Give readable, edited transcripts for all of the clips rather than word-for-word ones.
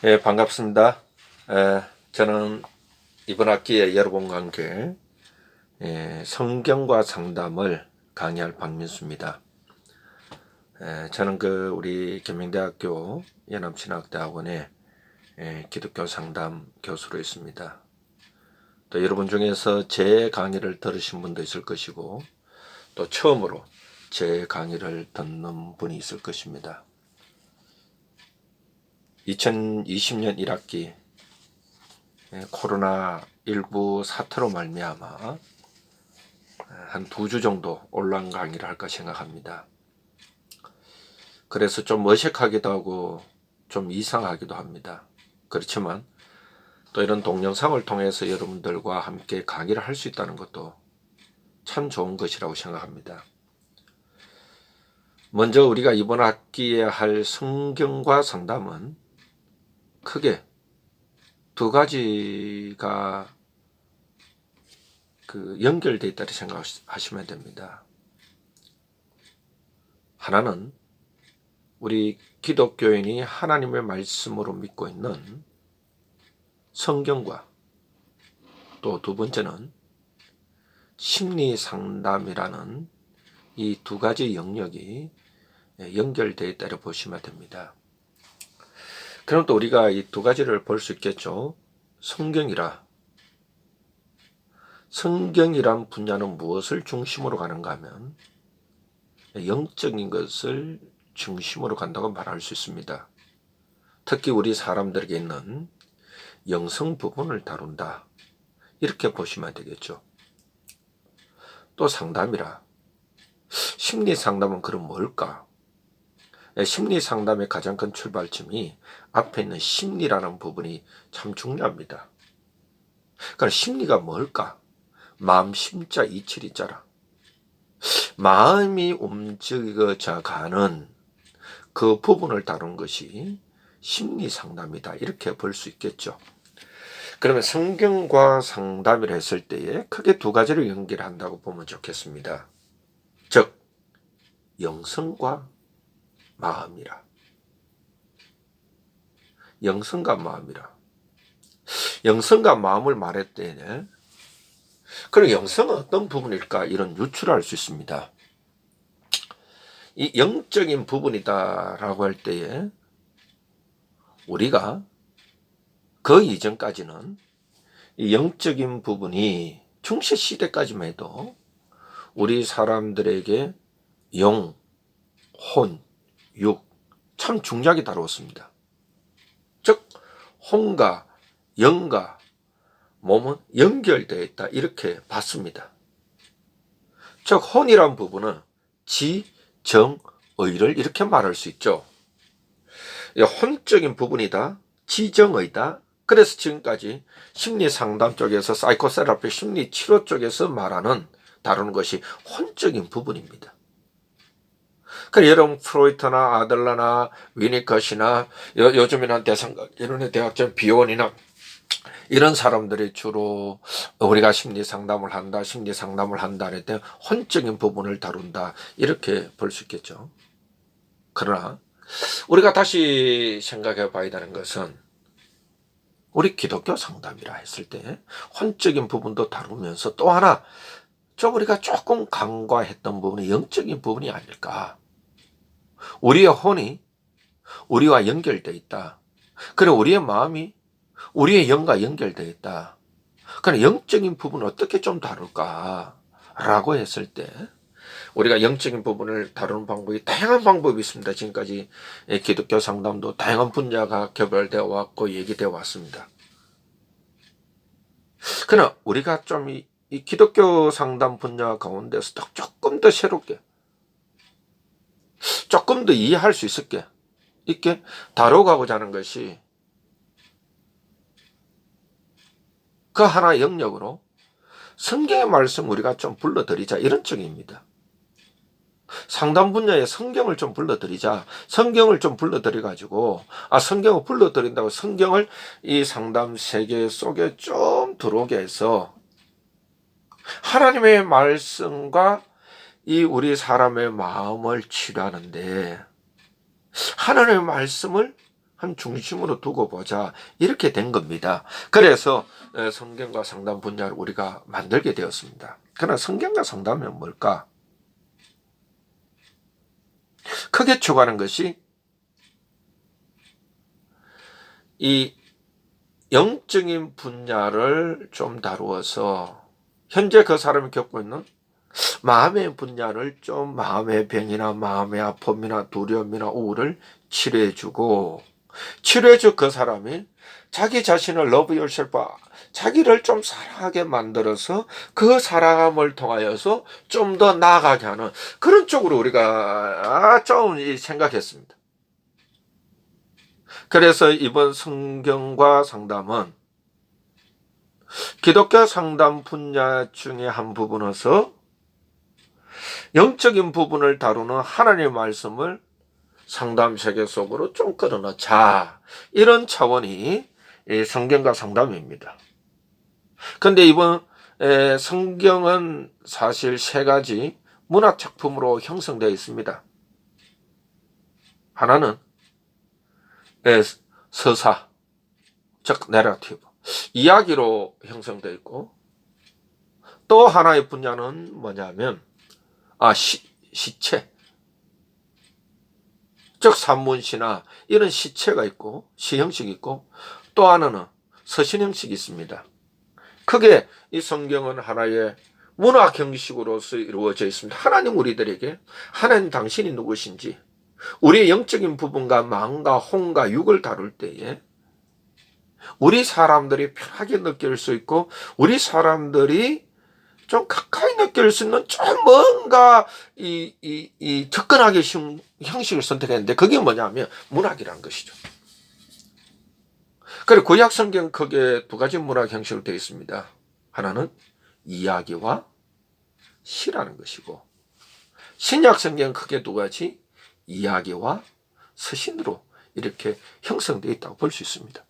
예, 반갑습니다. 저는 이번 학기에 여러분과 함께 성경과 상담을 강의할 박민수입니다. 저는 우리 경명대학교 연합신학대학원에 기독교 상담 교수로 있습니다. 또 여러분 중에서 제 강의를 들으신 분도 있을 것이고 또 처음으로 제 강의를 듣는 분이 있을 것입니다. 2020년 1학기 코로나19 사태로 말미암아 한 2주 정도 온라인 강의를 할까 생각합니다. 그래서 좀 어색하기도 하고 좀 이상하기도 합니다. 그렇지만 또 이런 동영상을 통해서 여러분들과 함께 강의를 할 수 있다는 것도 참 좋은 것이라고 생각합니다. 먼저 우리가 이번 학기에 할 성경과 상담은 크게 두 가지가 연결되어 있다고 생각하시면 됩니다. 하나는 우리 기독교인이 하나님의 말씀으로 믿고 있는 성경과 또 두 번째는 심리 상담이라는 이 두 가지 영역이 연결되어 있다고 보시면 됩니다. 그럼 또 우리가 이 두 가지를 볼 수 있겠죠. 성경이란 분야는 무엇을 중심으로 가는가 하면 영적인 것을 중심으로 간다고 말할 수 있습니다. 특히 우리 사람들에게 있는 영성 부분을 다룬다. 이렇게 보시면 되겠죠. 또 상담이라. 심리 상담은 그럼 뭘까? 심리 상담의 가장 큰 출발점이 앞에 있는 심리라는 부분이 참 중요합니다. 그러니까 심리가 뭘까? 마음 심자 이칠이자라. 마음이 움직여져 가는 그 부분을 다룬 것이 심리 상담이다. 이렇게 볼 수 있겠죠. 그러면 성경과 상담을 했을 때에 크게 두 가지를 연결한다고 보면 좋겠습니다. 즉 영성과 마음이라. 영성과 마음이라. 영성과 마음을 말할 때에 그럼 영성은 어떤 부분일까? 이런 유추를 할 수 있습니다. 이 영적인 부분이다라고 할 때에 우리가 그 이전까지는 이 영적인 부분이 중세 시대까지만 해도 우리 사람들에게 영, 혼, 육 참 중요하게 다루었습니다. 즉 혼과 영과 몸은 연결되어 있다 이렇게 봤습니다. 즉 혼이란 부분은 지, 정, 의를 이렇게 말할 수 있죠. 혼적인 부분이다, 지정의다. 그래서 지금까지 심리상담 쪽에서 사이코세라피 심리치료 쪽에서 말하는 다루는 것이 혼적인 부분입니다. 그러니까 여러분 프로이트나 아들러나 위니컷이나 요즘에는 대상각 이런 대학전 비원이나 이런 사람들이 주로 우리가 심리 상담을 한다 할 때 혼적인 부분을 다룬다 이렇게 볼 수 있겠죠. 그러나 우리가 다시 생각해 봐야 되는 것은 우리 기독교 상담이라 했을 때 혼적인 부분도 다루면서 또 하나 좀 우리가 조금 간과했던 부분이 영적인 부분이 아닐까. 우리의 혼이 우리와 연결되어 있다. 그리고 우리의 마음이 우리의 영과 연결되어 있다. 그럼 영적인 부분을 어떻게 좀 다룰까라고 했을 때 우리가 영적인 부분을 다루는 방법이 다양한 방법이 있습니다. 지금까지 기독교 상담도 다양한 분야가 개발되어 왔고 얘기되어 왔습니다. 그러나 우리가 좀 이 기독교 상담 분야 가운데서 조금 더 새롭게 조금 더 이해할 수 있게 다뤄가고자 하는 것이 그 하나의 영역으로 성경의 말씀 우리가 좀 불러드리자 이런 쪽입니다. 상담 분야에 성경을 좀 불러드리자. 성경을 좀 불러드려가지고 성경을 불러드린다고 성경을 이 상담 세계 속에 좀 들어오게 해서 하나님의 말씀과 이 우리 사람의 마음을 치료하는데 하나님의 말씀을 한 중심으로 두고 보자, 이렇게 된 겁니다. 그래서 성경과 상담 분야를 우리가 만들게 되었습니다. 그러나 성경과 상담은 뭘까? 크게 추구하는 것이 이 영적인 분야를 좀 다루어서 현재 그 사람이 겪고 있는 마음의 분야를 좀, 마음의 병이나 마음의 아픔이나 두려움이나 우울을 치료해주고, 치료해줄 그 사람이 자기 자신을 love yourself, 자기를 좀 사랑하게 만들어서 그 사랑함을 통하여서 좀 더 나아가게 하는 그런 쪽으로 우리가 좀 생각했습니다. 그래서 이번 성경과 상담은 기독교 상담 분야 중에 한 부분에서 영적인 부분을 다루는 하나님의 말씀을 상담 세계 속으로 좀 끌어넣자, 이런 차원이 성경과 상담입니다. 그런데 이번 성경은 사실 세 가지 문학 작품으로 형성되어 있습니다. 하나는 서사, 즉 내러티브, 이야기로 형성되어 있고, 또 하나의 분야는 뭐냐면 시체, 즉 산문시나 이런 시체가 있고, 시형식이 있고, 또 하나는 서신형식이 있습니다. 크게 이 성경은 하나의 문학 형식으로서 이루어져 있습니다. 하나님 우리들에게 하나님 당신이 누구신지, 우리의 영적인 부분과 마음과 혼과 육을 다룰 때에 우리 사람들이 편하게 느낄 수 있고, 우리 사람들이 좀 가까이 느낄 수 있는 좀 뭔가 접근하기 쉬운 형식을 선택했는데, 그게 뭐냐면 문학이라는 것이죠. 그리고 구약 성경 크게 두 가지 문학 형식으로 되어 있습니다. 하나는 이야기와 시라는 것이고, 신약 성경 크게 두 가지, 이야기와 서신으로 이렇게 형성되어 있다고 볼 수 있습니다.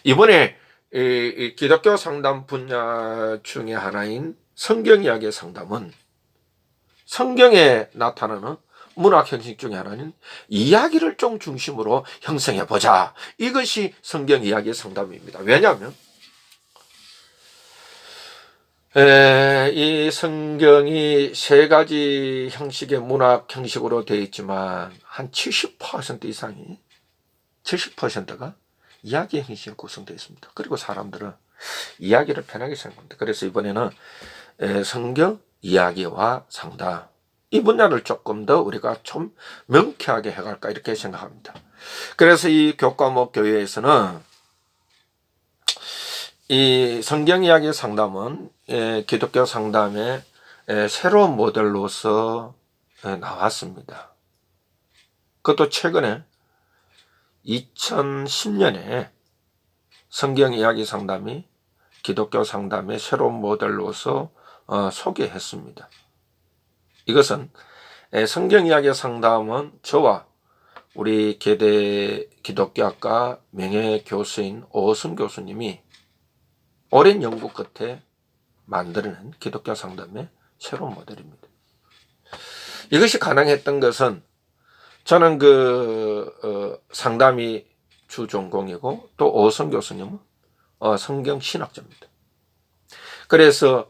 이번에 이 기독교 상담 분야 중에 하나인 성경 이야기의 상담은 성경에 나타나는 문학 형식 중에 하나는 이야기를 좀 중심으로 형성해 보자, 이것이 성경 이야기의 상담입니다. 왜냐하면 이 성경이 세 가지 형식의 문학 형식으로 되어 있지만 한 70% 이상이, 70%가 이야기 형식으로 구성되어 있습니다. 그리고 사람들은 이야기를 편하게 생각합니다. 그래서 이번에는 성경 이야기와 상담, 이 분야를 조금 더 우리가 좀 명쾌하게 해갈까, 이렇게 생각합니다. 그래서 이 교과목 교회에서는 이 성경 이야기 상담은 기독교 상담의 새로운 모델로서 나왔습니다. 그것도 최근에 2010년에 성경 이야기 상담이 기독교 상담의 새로운 모델로서 소개했습니다. 이것은 성경 이야기 상담은 저와 우리 계대 기독교학과 명예교수인 오승 교수님이 오랜 연구 끝에 만들어낸 기독교 상담의 새로운 모델입니다. 이것이 가능했던 것은 저는 상담이 주 전공이고, 또 오승 교수님은 성경 신학자입니다. 그래서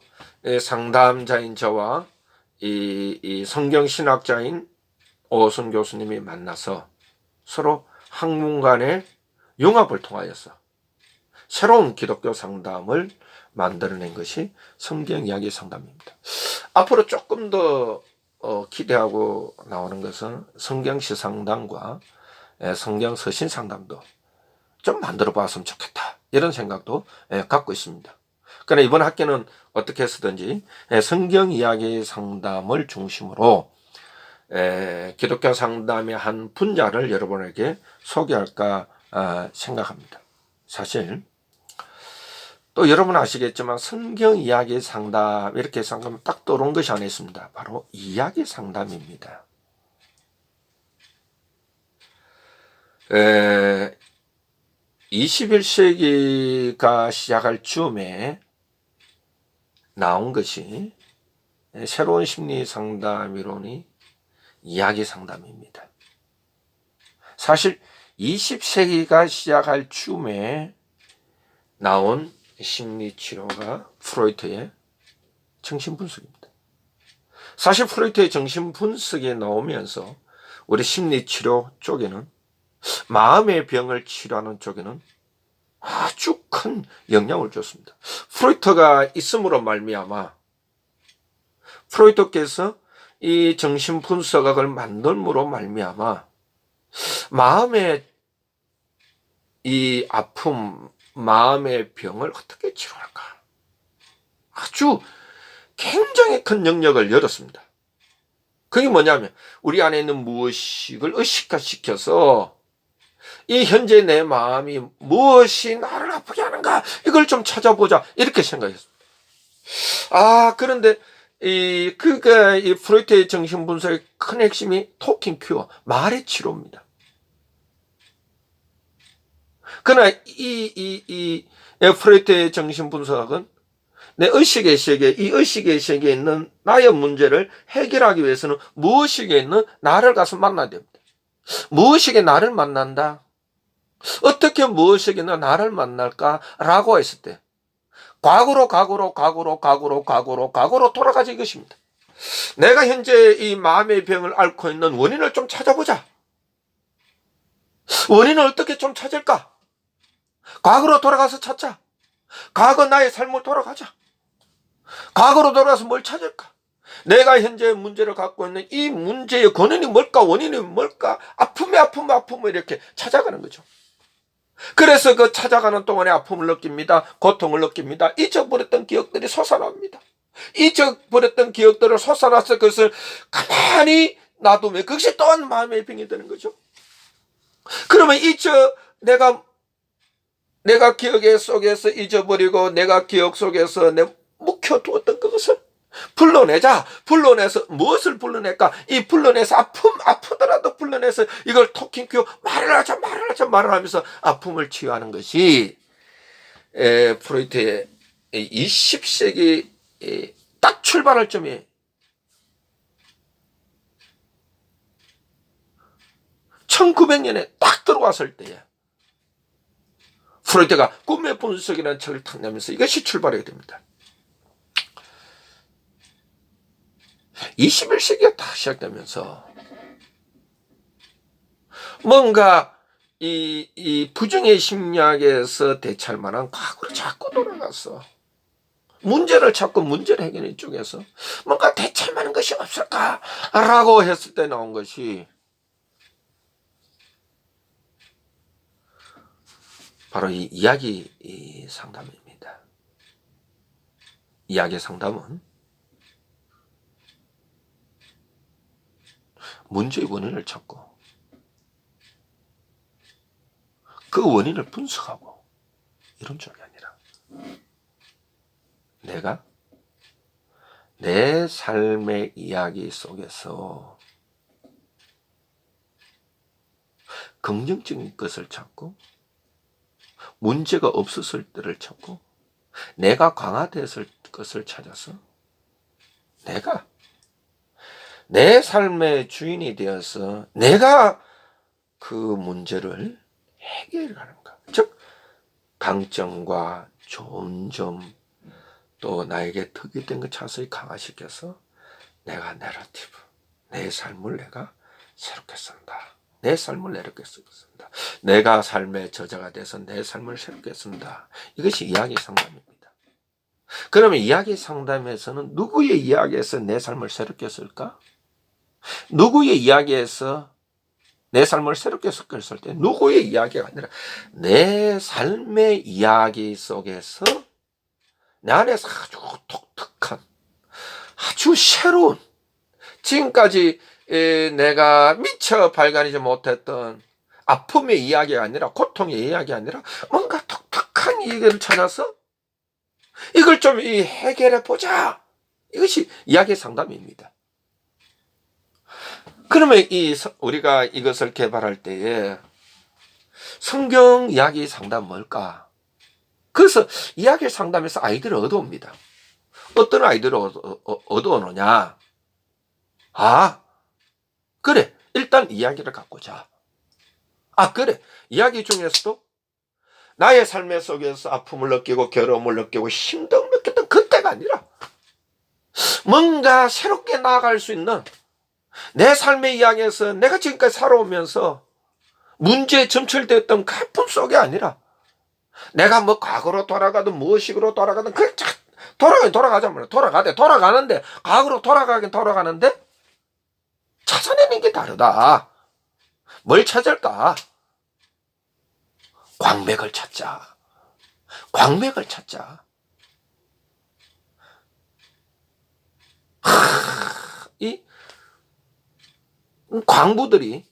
상담자인 저와 이 성경 신학자인 오승 교수님이 만나서 서로 학문간의 융합을 통하여서 새로운 기독교 상담을 만들어낸 것이 성경 이야기 상담입니다. 앞으로 조금 더 기대하고 나오는 것은 성경 시상담과 성경 서신 상담도 좀 만들어 봤으면 좋겠다, 이런 생각도 갖고 있습니다. 그러나 이번 학기는 어떻게 해서든지 성경 이야기 상담을 중심으로 기독교 상담의 한 분야를 여러분에게 소개할까 생각합니다. 사실 또 여러분 아시겠지만 성경 이야기 상담, 이렇게 생각하면 딱 떠오르는 것이 하나 있습니다. 바로 이야기 상담입니다. 21세기가 시작할 즈음에 나온 것이 새로운 심리 상담 이론이 이야기 상담입니다. 사실 20세기가 시작할 즈음에 나온 심리치료가 프로이트의 정신분석입니다. 사실 프로이트의 정신분석이 나오면서 우리 심리치료 쪽에는, 마음의 병을 치료하는 쪽에는 아주 큰 영향을 줬습니다. 프로이트가 있음으로 말미암아, 프로이트께서 이 정신분석학을 만들므로 말미암아 마음의 이 아픔, 마음의 병을 어떻게 치료할까, 아주 굉장히 큰 영역을 열었습니다. 그게 뭐냐면 우리 안에 있는 무의식을 의식화시켜서 이 현재 내 마음이 무엇이 나를 아프게 하는가, 이걸 좀 찾아보자, 이렇게 생각했습니다. 그런데 이 프로이트의 정신분석의 큰 핵심이 토킹 큐어, 말의 치료입니다. 그러나 이 프로이트의 정신분석은 내 의식의 세계, 이 의식의 세계에 있는 나의 문제를 해결하기 위해서는 무의식에 있는 나를 가서 만나야 됩니다. 무의식에 나를 만난다. 어떻게 무의식에 있는 나를 만날까라고 했을 때 과거로 돌아가자, 이것입니다. 내가 현재 이 마음의 병을 앓고 있는 원인을 좀 찾아보자. 원인을 어떻게 좀 찾을까? 과거로 돌아가서 찾자. 과거 나의 삶을 돌아가자. 과거로 돌아가서 뭘 찾을까? 내가 현재 문제를 갖고 있는 이 문제의 근원이 뭘까? 원인이 뭘까? 아픔에 이렇게 찾아가는 거죠. 그래서 그 찾아가는 동안에 아픔을 느낍니다. 고통을 느낍니다. 잊어버렸던 기억들이 솟아납니다. 잊어버렸던 기억들을 솟아나서 그것을 가만히 놔두면 그것이 또한 마음의 병이 되는 거죠. 그러면 내가 기억 속에서 잊어버리고 내가 기억 속에서 묵혀두었던 그것을 불러내서 무엇을 불러낼까? 이 불러내서 아프더라도 불러내서 이걸 토킹 큐어, 말을 하면서 아픔을 치유하는 것이 프로이트의 20세기 딱 출발할 점이에요. 1900년에 딱 들어왔을 때에 프로이트가 꿈의 분석이라는 책을 탁 내면서 이것이 출발하게 됩니다. 21세기가 딱 시작되면서 뭔가 이 부정의 심리학에서 대처할 만한 과거로 자꾸 돌아갔어. 문제를 찾고 문제를 해결하는 쪽에서 뭔가 대처할 만한 것이 없을까라고 했을 때 나온 것이 바로 이 이야기 상담입니다. 이야기 상담은 문제의 원인을 찾고 그 원인을 분석하고 이런 쪽이 아니라 내가 내 삶의 이야기 속에서 긍정적인 것을 찾고 문제가 없었을 때를 찾고 내가 강화됐을 것을 찾아서 내가 내 삶의 주인이 되어서 내가 그 문제를 해결하는 것. 즉 강점과 좋은 점, 또 나에게 득이 된 것 자세히 강화시켜서 내가 내러티브, 내 삶을 내가 새롭게 쓴다. 내 삶을 새롭게 쓰겠습니다. 내가 삶의 저자가 돼서 내 삶을 새롭게 쓴다. 이것이 이야기 상담입니다. 그러면 이야기 상담에서는 누구의 이야기에서 내 삶을 새롭게 쓸까? 누구의 이야기에서 내 삶을 새롭게 섞었을 때 누구의 이야기가 아니라 내 삶의 이야기 속에서 내 안에서 아주 독특한, 아주 새로운, 지금까지 내가 미처 발견하지 못했던 아픔의 이야기가 아니라, 고통의 이야기가 아니라 뭔가 독특한 얘기를 찾아서 이걸 좀 해결해 보자. 이것이 이야기 상담입니다. 그러면 우리가 이것을 개발할 때에 성경 이야기 상담 뭘까? 그래서 이야기 상담에서 아이디어를 얻어옵니다. 어떤 아이디어를 얻어오느냐? 그래, 일단 이야기를 갖고 자. 아, 그래. 이야기 중에서도 나의 삶의 속에서 아픔을 느끼고 괴로움을 느끼고 힘듦을 느꼈던 그때가 아니라 뭔가 새롭게 나아갈 수 있는 내 삶의 이야기에서 내가 지금까지 살아오면서 문제에 점철되었던 그 아픔 속이 아니라 내가 뭐 과거로 돌아가든 무엇식으로 돌아가든 그 돌아가자면 돌아가는데 과거로 돌아가긴 돌아가는데 찾아내는 게 다르다. 뭘 찾을까? 광맥을 찾자. 광맥을 찾자. 이 광부들이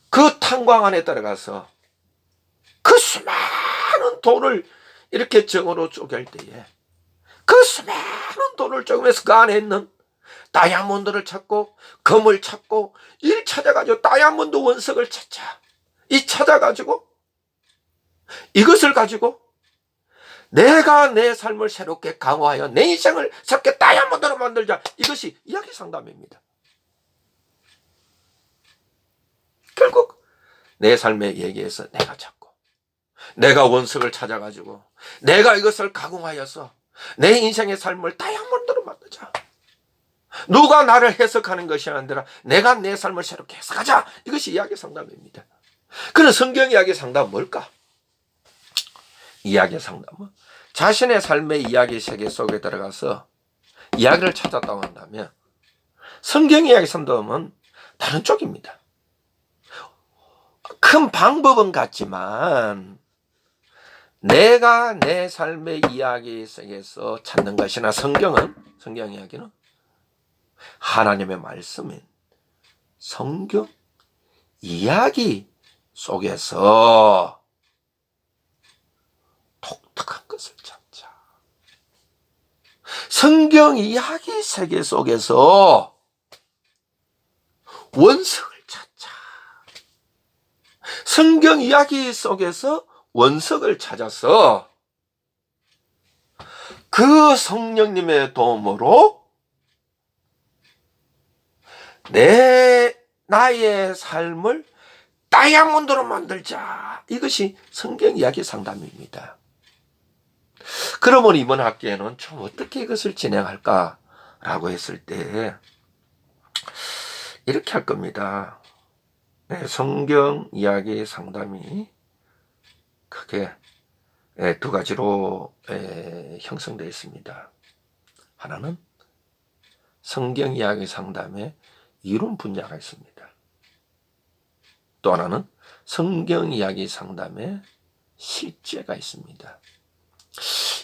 그 탄광 안에 들어가서 그 수많은 돌을 이렇게 정으로 쪼갤 때에 그 수많은 돌을 쪼개면서 그 안에 있는 다이아몬드를 찾고 금을 찾고 이 찾아가지고 다이아몬드 원석을 찾자. 이 찾아가지고 이것을 가지고 내가 내 삶을 새롭게 강화하여 내 인생을 새롭게 다이아몬드로 만들자. 이것이 이야기 상담입니다. 결국 내 삶의 얘기에서 내가 찾고 내가 원석을 찾아가지고 내가 이것을 가공하여서 내 인생의 삶을 다이아몬드로 만들자. 누가 나를 해석하는 것이 아니라 내가 내 삶을 새롭게 해석하자. 이것이 이야기 상담입니다. 그런 성경 이야기 상담은 뭘까? 이야기 상담은 자신의 삶의 이야기 세계 속에 들어가서 이야기를 찾았다고 한다면 성경 이야기 상담은 다른 쪽입니다. 큰 방법은 같지만 내가 내 삶의 이야기 속에서 찾는 것이나 성경 이야기는 하나님의 말씀인 성경 이야기 속에서 독특한 것을 찾자. 성경 이야기 세계 속에서 원석을 찾자. 성경 이야기 속에서 원석을 찾아서 그 성령님의 도움으로 나의 삶을 다이아몬드로 만들자. 이것이 성경 이야기 상담입니다. 그러면 이번 학기에는 좀 어떻게 이것을 진행할까라고 했을 때 이렇게 할 겁니다. 성경 이야기 상담이 크게 두 가지로 형성되어 있습니다. 하나는 성경 이야기 상담의 이론 분야가 있습니다. 또 하나는 성경 이야기 상담의 실제가 있습니다.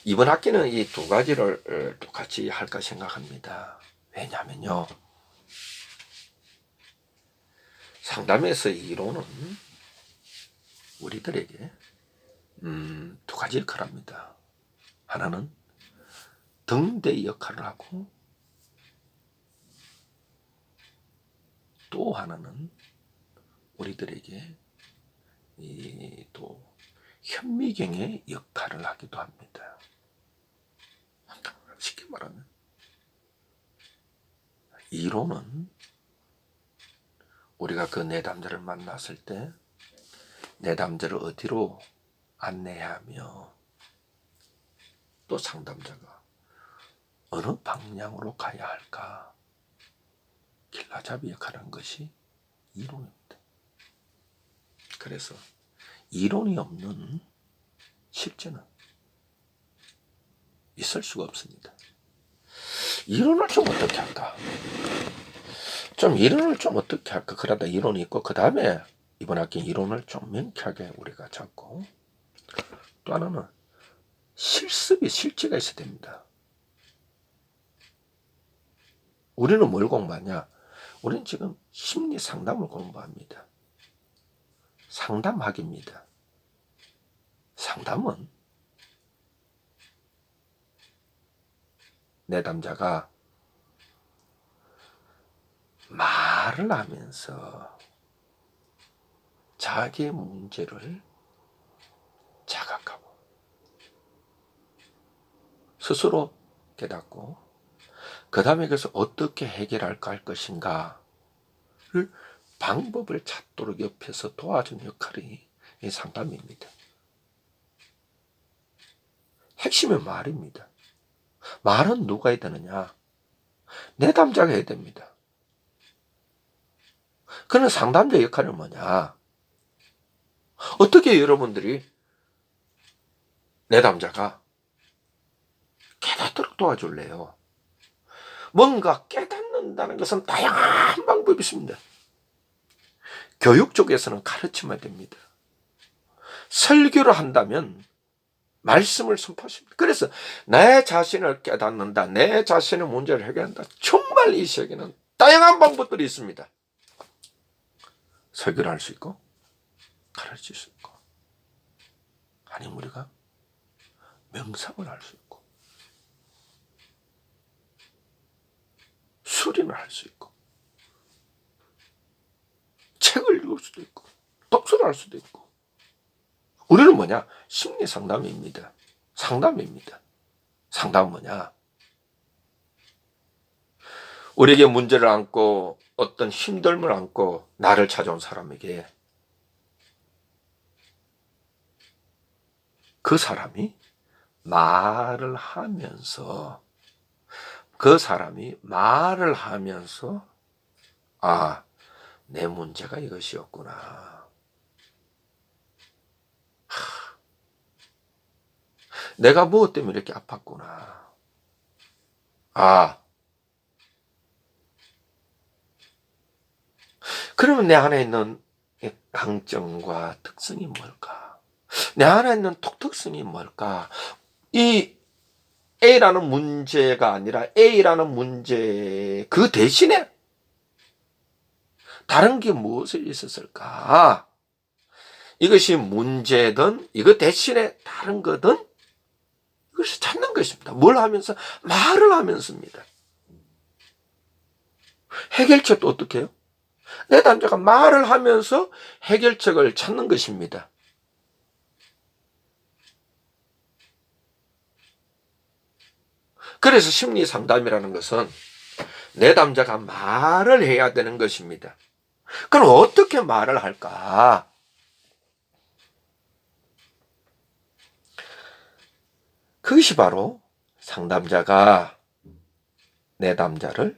이번 학기는 이 두 가지를 똑같이 할까 생각합니다. 왜냐하면요, 상담에서 이론은 우리들에게 두 가지 역할을 합니다. 하나는 등대 역할을 하고 또 하나는 우리들에게 또 현미경의 역할을 하기도 합니다. 쉽게 말하면 이론은 우리가 그 내담자를 만났을 때 내담자를 어디로 안내해야 하며 또 상담자가 어느 방향으로 가야 할까 길라잡이 역할을 한 것이 이론입니다. 그래서 이론이 없는 실제는 있을 수가 없습니다. 이론을 좀 어떻게 할까? 이론을 좀 어떻게 할까? 그러다 이론이 있고 그 다음에 이번 학기 이론을 좀 명쾌하게 우리가 잡고 또 하나는 실제가 있어야 됩니다. 우리는 뭘 공부하냐? 우리는 지금 심리 상담을 공부합니다. 상담학입니다. 상담은 내담자가 말을 하면서 자기의 문제를 자각하고 스스로 깨닫고 그 다음에 그래서 어떻게 해결할까 할 것인가를 방법을 찾도록 옆에서 도와준 역할이 이 상담입니다. 핵심은 말입니다. 말은 누가 해야 되느냐? 내담자가 해야 됩니다. 그런 상담자 역할은 뭐냐? 어떻게 여러분들이 내담자가 깨닫도록 도와줄래요? 뭔가 깨닫는다는 것은 다양한 방법이 있습니다. 교육 쪽에서는 가르치면 됩니다. 설교를 한다면 말씀을 선포하십니다. 그래서 내 자신을 깨닫는다, 내 자신의 문제를 해결한다. 정말 이 세계는 다양한 방법들이 있습니다. 설교를 할 수 있고 가르칠 수 있고, 아니면 우리가 명상을 할 수 있고 수련을 할 수 있고 책을 읽을 수도 있고 독서를 할 수도 있고. 우리는 뭐냐? 심리 상담입니다. 상담입니다. 상담은 뭐냐? 우리에게 문제를 안고 어떤 힘듦을 안고 나를 찾아온 사람에게 그 사람이 말을 하면서 아, 내 문제가 이것이었구나. 내가 무엇 때문에 이렇게 아팠구나. 그러면 내 안에 있는 강점과 특성이 뭘까? 내 안에 있는 독특성이 뭘까? 이 A라는 문제가 아니라 A라는 문제 그 대신에 다른 게 무엇이 있었을까? 이것이 문제든 이것 대신에 다른 거든 이것을 찾는 것입니다. 뭘 하면서? 말을 하면서입니다. 해결책도 어떻게 해요? 내담자가 말을 하면서 해결책을 찾는 것입니다. 그래서 심리 상담이라는 것은 내담자가 말을 해야 되는 것입니다. 그럼 어떻게 말을 할까? 그것이 바로 상담자가 내담자에게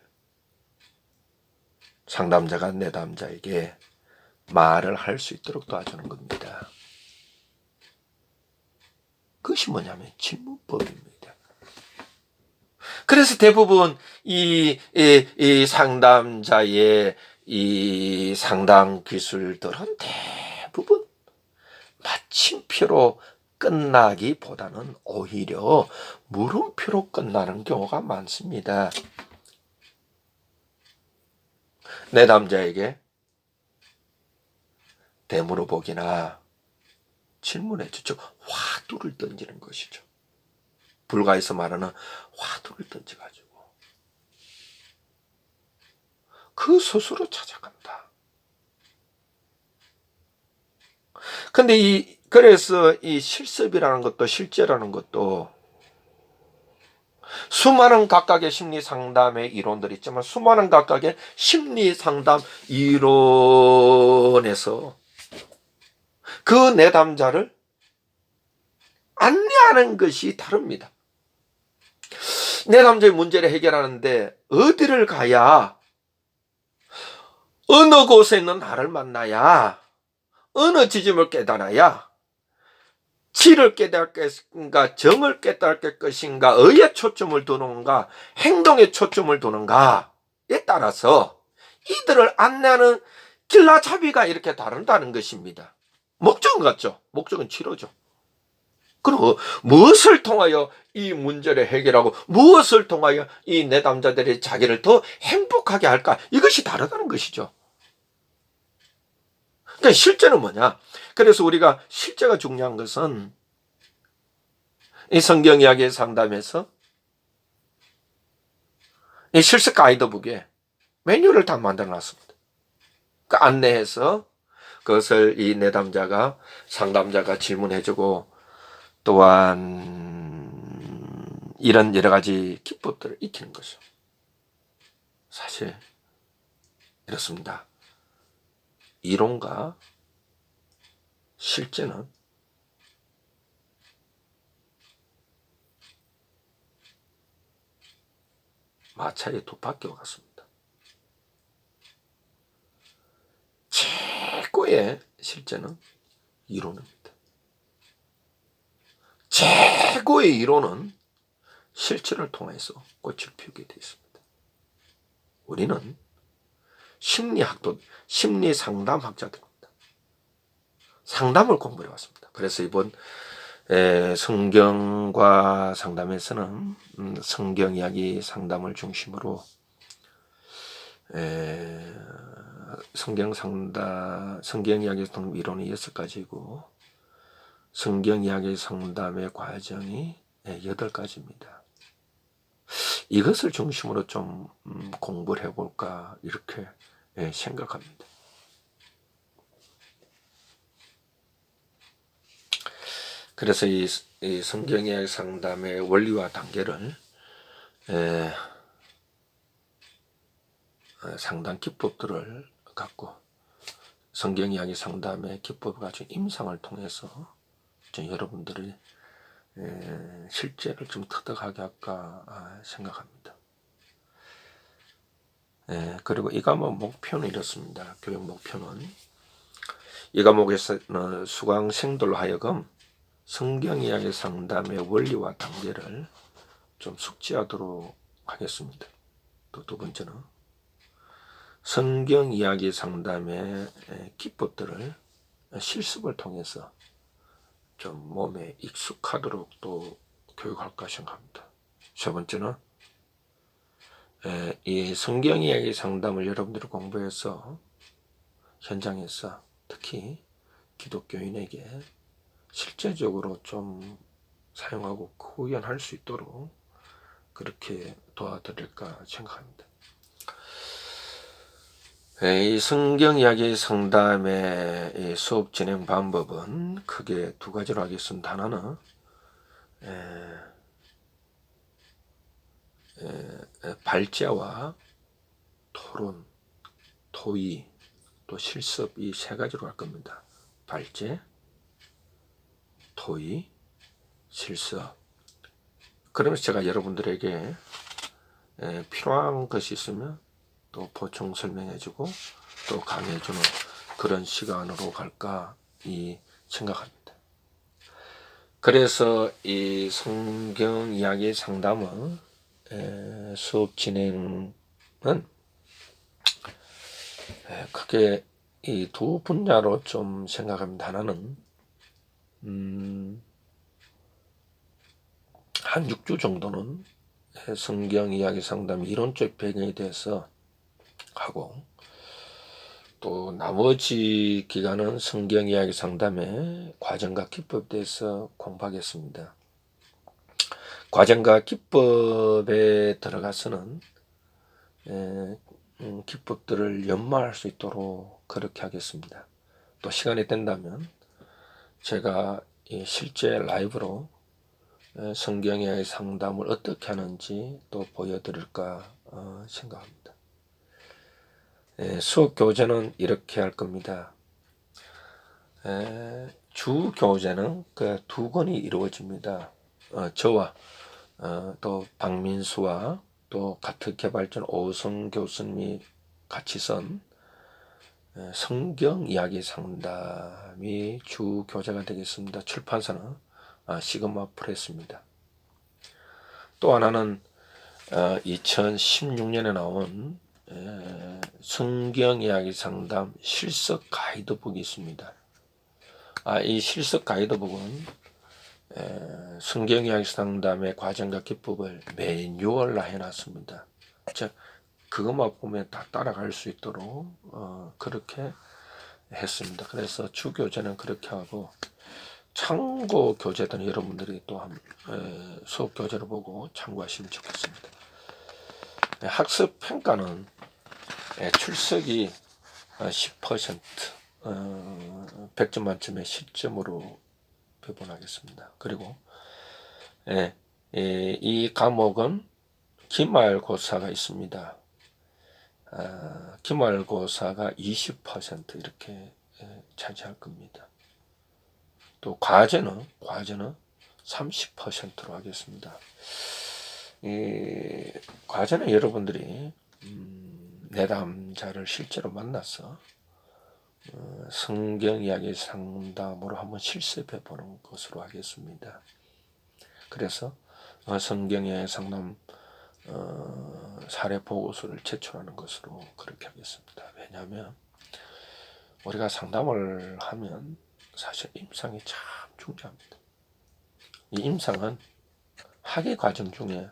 말을 할 수 있도록 도와주는 겁니다. 그것이 뭐냐면 질문법입니다. 그래서 대부분 이 상담자의 이 상담 기술들은 대부분 마침표로 끝나기보다는 오히려 물음표로 끝나는 경우가 많습니다. 내담자에게 되물어보기나 질문해 주죠. 화두를 던지는 것이죠. 불가에서 말하는 화두를 던져가지고 그 스스로 찾아간다. 근데 그래서 이 실습이라는 것도 실제라는 것도 수많은 각각의 심리 상담의 이론들이 있지만 수많은 각각의 심리 상담 이론에서 그 내담자를 안내하는 것이 다릅니다. 내담자의 문제를 해결하는데 어디를 가야, 어느 곳에 있는 나를 만나야, 어느 지점을 깨달아야 지를 깨달을 것인가, 정을 깨달을 것인가, 의에 초점을 두는가, 행동에 초점을 두는가에 따라서 이들을 안내하는 길라잡이가 이렇게 다른다는 것입니다. 목적은 같죠. 목적은 치료죠. 그리고 무엇을 통하여 이 문제를 해결하고 무엇을 통하여 이 내담자들이 자기를 더 행복하게 할까? 이것이 다르다는 것이죠. 그러니까 실제는 뭐냐? 그래서 우리가 실제가 중요한 것은 이 성경 이야기 상담에서 이 실습 가이드북에 메뉴를 다 만들어 놨습니다. 그 안내해서 그것을 이 내담자가 상담자가 질문해주고 또한 이런 여러 가지 기법들을 익히는 것이죠. 사실 이렇습니다. 이론과 실제는 마차의 두 바퀴와 같습니다. 최고의 실제는 이론입니다. 최고의 이론은 실체를 통해서 꽃을 피우게 되어 있습니다. 우리는 심리학도 심리 상담학자들입니다. 상담을 공부해 왔습니다. 그래서 이번 성경과 상담에서는 성경 이야기 상담을 중심으로 성경 이야기 상담 이론이 6가지고 성경 이야기 상담의 과정이 8가지입니다. 이것을 중심으로 좀 공부를 해볼까 이렇게 생각합니다. 그래서 이 성경 이야기 상담의 원리와 단계를 상담 기법들을 갖고 성경 이야기 상담의 기법을 가지고 임상을 통해서 좀 여러분들이 실제를 좀 터득하게 할까 생각합니다. 그리고 이 과목 목표는 이렇습니다. 교육 목표는 이 과목에서는 수강생들로 하여금 성경 이야기 상담의 원리와 단계를 좀 숙지하도록 하겠습니다. 또 두 번째는 성경 이야기 상담의 기법들을 실습을 통해서 좀 몸에 익숙하도록 또 교육할까 생각합니다. 세 번째는 이 성경 이야기 상담을 여러분들이 공부해서 현장에서 특히 기독교인에게 실제적으로 좀 사용하고 구현할 수 있도록 그렇게 도와드릴까 생각합니다. 이 성경 이야기 상담의 수업 진행 방법은 크게 2가지로 하겠습니다. 하나는 발제와 토론, 토의, 또 실습 이 3가지로 할 겁니다. 발제, 토의, 실습. 그러면서 제가 여러분들에게 필요한 것이 있으면 또 보충 설명해주고 또 강의해주는 그런 시간으로 갈까 생각합니다. 그래서 이 성경 이야기 상담은 수업 진행은 크게 이 2 분야로 좀 생각합니다. 하나는 한 6주 정도는 성경 이야기 상담 이론적 배경에 대해서 하고 또 나머지 기간은 성경 이야기 상담의 과정과 기법에 대해서 공부하겠습니다. 과정과 기법에 들어가서는 기법들을 연마할 수 있도록 그렇게 하겠습니다. 또 시간이 된다면 제가 실제 라이브로 성경 이야기 상담을 어떻게 하는지 또 보여드릴까 생각합니다. 수업 교재는 이렇게 할 겁니다. 주 교재는 그 2권이 이루어집니다. 저와 또 박민수와 또 가트개발전 오성 교수님이 같이 쓴 성경 이야기 상담이 주 교재가 되겠습니다. 출판사는 시그마 프레스입니다. 또 하나는 2016년에 나온 성경 이야기 상담 실습 가이드북이 있습니다. 이 실습 가이드북은 성경 이야기 상담의 과정과 기법을 매뉴얼로 해놨습니다. 즉 그것만 보면 다 따라갈 수 있도록 그렇게 했습니다. 그래서 주 교재는 그렇게 하고 참고 교재들은 여러분들이 또 수업 교재를 보고 참고하시면 좋겠습니다. 학습 평가는 출석이 10% 100점 만점에 10점으로 배분하겠습니다. 그리고 이 과목은 기말고사가 있습니다. 기말고사가 20% 이렇게 차지할 겁니다. 또 과제는 30%로 하겠습니다. 이 과제는 여러분들이 내담자를 실제로 만나서 성경 이야기 상담으로 한번 실습해 보는 것으로 하겠습니다. 그래서 성경의 상담 사례 보고서를 제출하는 것으로 그렇게 하겠습니다. 왜냐하면 우리가 상담을 하면 사실 임상이 참 중요합니다. 이 임상은 학위 과정 중에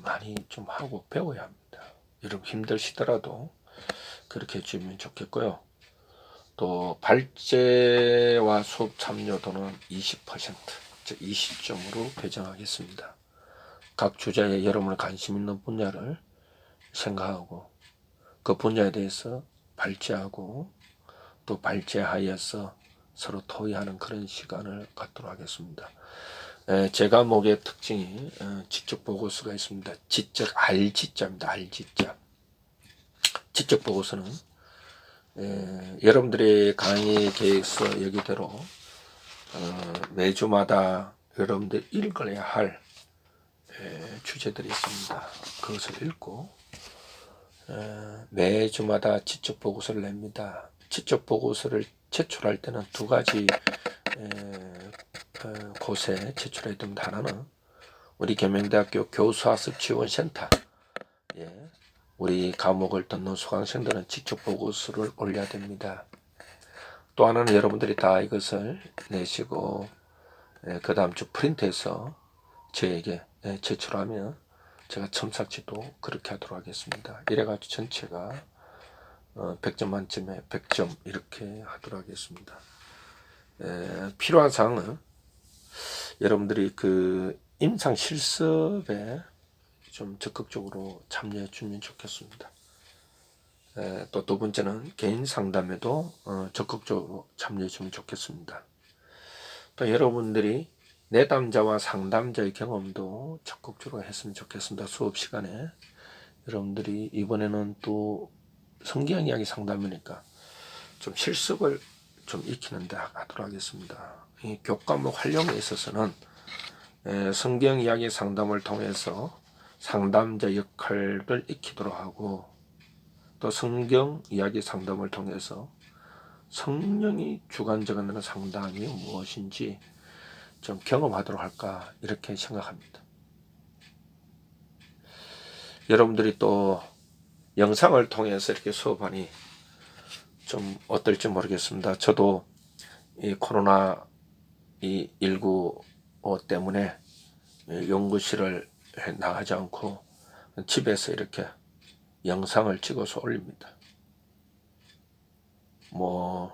많이 좀 하고 배워야 합니다. 여러분 힘드시더라도 그렇게 해주면 좋겠고요. 또 발제와 수업 참여도는 20%, 즉 20점으로 배정하겠습니다. 각 주제에 여러분의 관심 있는 분야를 생각하고 그 분야에 대해서 발제하고 또 발제하여서 서로 토의하는 그런 시간을 갖도록 하겠습니다. 제 과목의 특징이 지적 보고서가 있습니다. 지적 R지자입니다. R지자. 지적 보고서는 여러분들의 강의 계획서 여기대로 매주마다 여러분들 읽어야 할 주제들이 있습니다. 그것을 읽고 매주마다 지적 보고서를 냅니다. 지적 보고서를 제출할 때는 두 가지 곳에 제출해야 됩니다. 하나는 우리 계명대학교 교수학습지원센터, 우리 과목을 듣는 수강생들은 직접 보고서를 올려야 됩니다. 또 하나는 여러분들이 다 이것을 내시고 그 다음 주 프린트해서 저에게 제출하면 제가 첨삭지도 그렇게 하도록 하겠습니다. 이래가지고 전체가 100점 만점에 100점 이렇게 하도록 하겠습니다. 필요한 사항은 여러분들이 그 임상 실습에 좀 적극적으로 참여해 주면 좋겠습니다. 또 두 번째는 개인 상담에도 적극적으로 참여해 주면 좋겠습니다. 또 여러분들이 내담자와 상담자의 경험도 적극적으로 했으면 좋겠습니다. 수업 시간에 여러분들이 이번에는 또 성경 이야기 상담이니까 좀 실습을 좀 익히는데 하도록 하겠습니다. 이 교과목 활용에 있어서는 성경 이야기 상담을 통해서 상담자 역할을 익히도록 하고 또 성경 이야기 상담을 통해서 성령이 주관적인 상담이 무엇인지 좀 경험하도록 할까 이렇게 생각합니다. 여러분들이 또 영상을 통해서 이렇게 수업하니 좀 어떨지 모르겠습니다. 저도 이 코로나 19 때문에 연구실을 나가지 않고 집에서 이렇게 영상을 찍어서 올립니다. 뭐